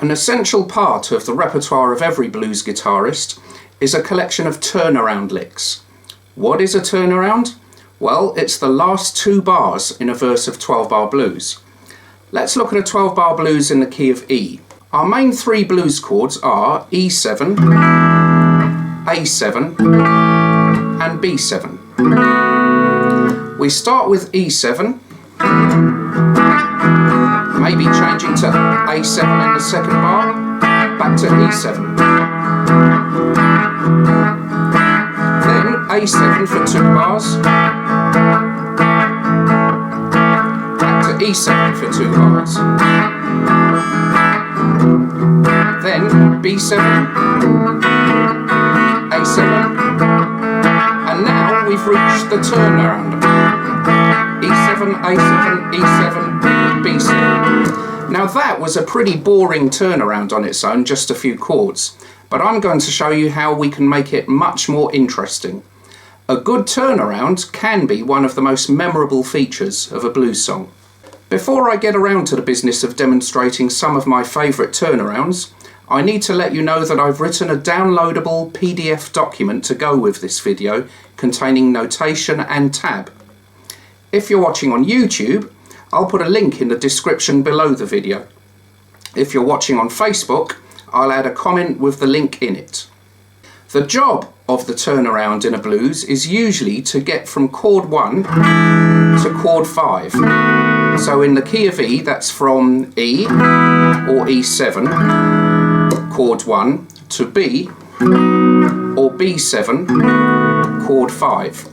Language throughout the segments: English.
An essential part of the repertoire of every blues guitarist is a collection of turnaround licks. What is a turnaround? Well, it's the last two bars in a verse of 12-bar blues. Let's look at a 12-bar blues in the key of E. Our main three blues chords are E7, A7 and B7. We start with E7, maybe changing to A7 in the second bar, back to E7. Then A7 for 2 bars, back to E7 for 2 bars. Then B7, A7, and now we've reached the turnaround. E7, A7, E7, B7. Now that was a pretty boring turnaround on its own, just a few chords, but I'm going to show you how we can make it much more interesting. A good turnaround can be one of the most memorable features of a blues song. Before I get around to the business of demonstrating some of my favourite turnarounds, I need to let you know that I've written a downloadable PDF document to go with this video containing notation and tab. If you're watching on YouTube, I'll put a link in the description below the video. If you're watching on Facebook, I'll add a comment with the link in it. The job of the turnaround in a blues is usually to get from chord 1 to chord 5. So in the key of E, that's from E or E7, chord 1, to B or B7, chord 5.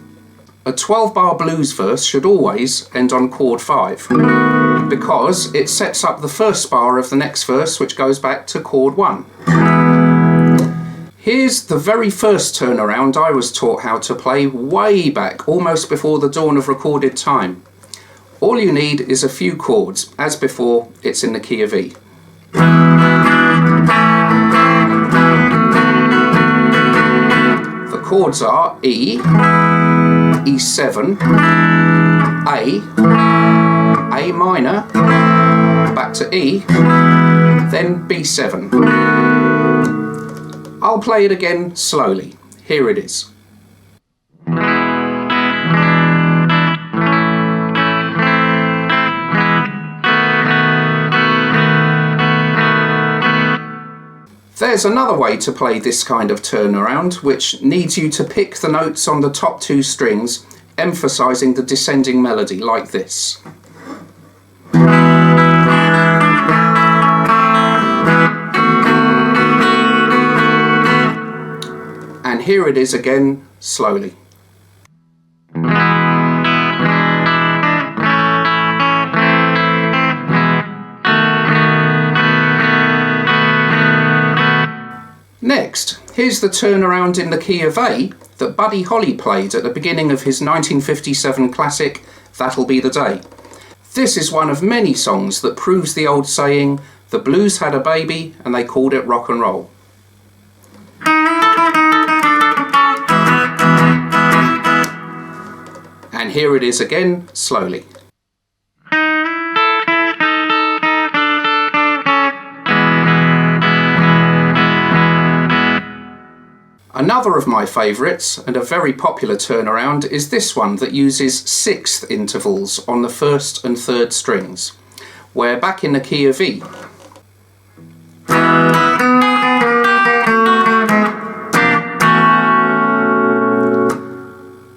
A 12-bar blues verse should always end on chord 5 because it sets up the first bar of the next verse, which goes back to chord 1. Here's the very first turnaround I was taught how to play way back, almost before the dawn of recorded time. All you need is a few chords. As before, it's in the key of E. The chords are E, E7, A minor, back to E, then B7. I'll play it again slowly. Here it is. There's another way to play this kind of turnaround, which needs you to pick the notes on the top 2 strings, emphasising the descending melody, like this. And here it is again, slowly. Next, here's the turnaround in the key of A that Buddy Holly played at the beginning of his 1957 classic, That'll Be the Day. This is one of many songs that proves the old saying, the blues had a baby and they called it rock and roll. And here it is again, slowly. Another of my favourites, and a very popular turnaround, is this one that uses 6th intervals on the 1st and 3rd strings, where back in the key of E,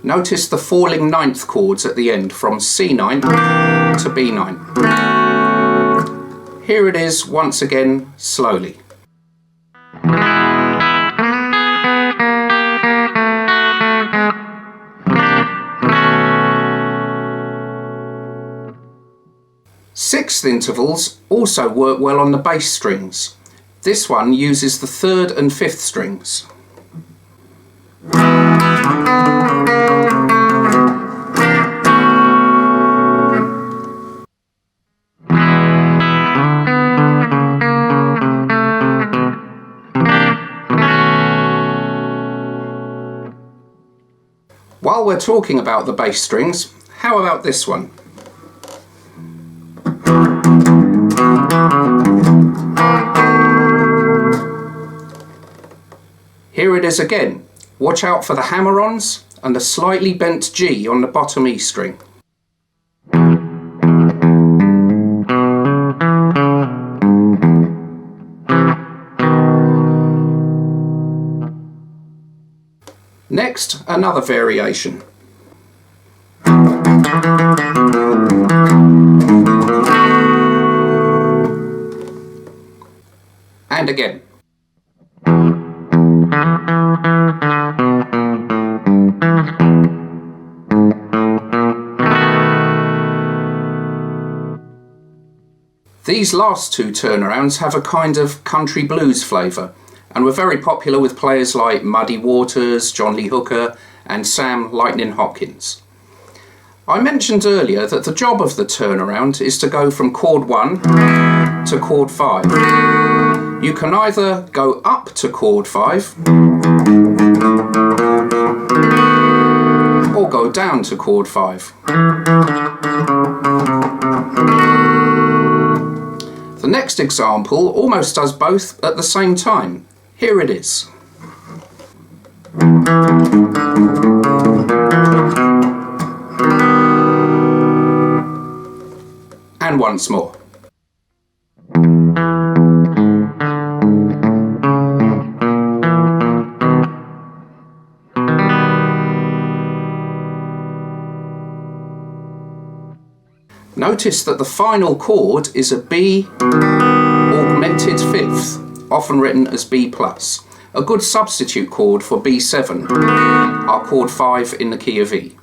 notice the falling 9th chords at the end from C9 to B9. Here it is once again, slowly. Sixth intervals also work well on the bass strings. This one uses the 3rd and 5th strings. While we're talking about the bass strings, How about this one? Here it is again. Watch out for the hammer-ons and the slightly bent G on the bottom E string. Next, another variation. And again. These last two turnarounds have a kind of country blues flavour and were very popular with players like Muddy Waters, John Lee Hooker and Sam Lightning Hopkins. I mentioned earlier that the job of the turnaround is to go from chord 1 to chord 5. You can either go up to chord 5 or go down to chord 5. The next example almost does both at the same time. Here it is. And once more. Notice that the final chord is a B augmented fifth, often written as B+, a good substitute chord for B7, our chord 5 in the key of E.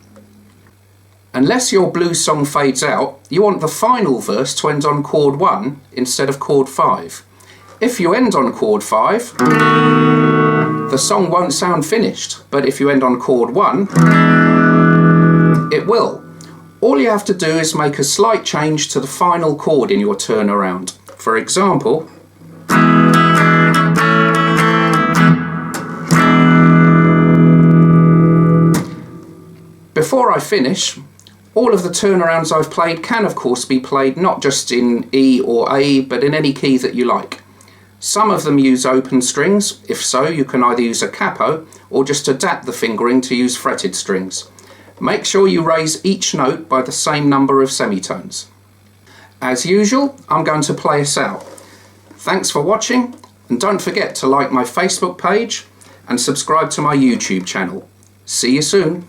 Unless your blues song fades out, you want the final verse to end on chord 1 instead of chord 5. If you end on chord 5, the song won't sound finished, but if you end on chord 1, it will. All you have to do is make a slight change to the final chord in your turnaround. For example, before I finish, all of the turnarounds I've played can of course be played not just in E or A, but in any key that you like. Some of them use open strings. If so, you can either use a capo or just adapt the fingering to use fretted strings. Make sure you raise each note by the same number of semitones. As usual, I'm going to play us out. Thanks for watching, and don't forget to like my Facebook page and subscribe to my YouTube channel. See you soon.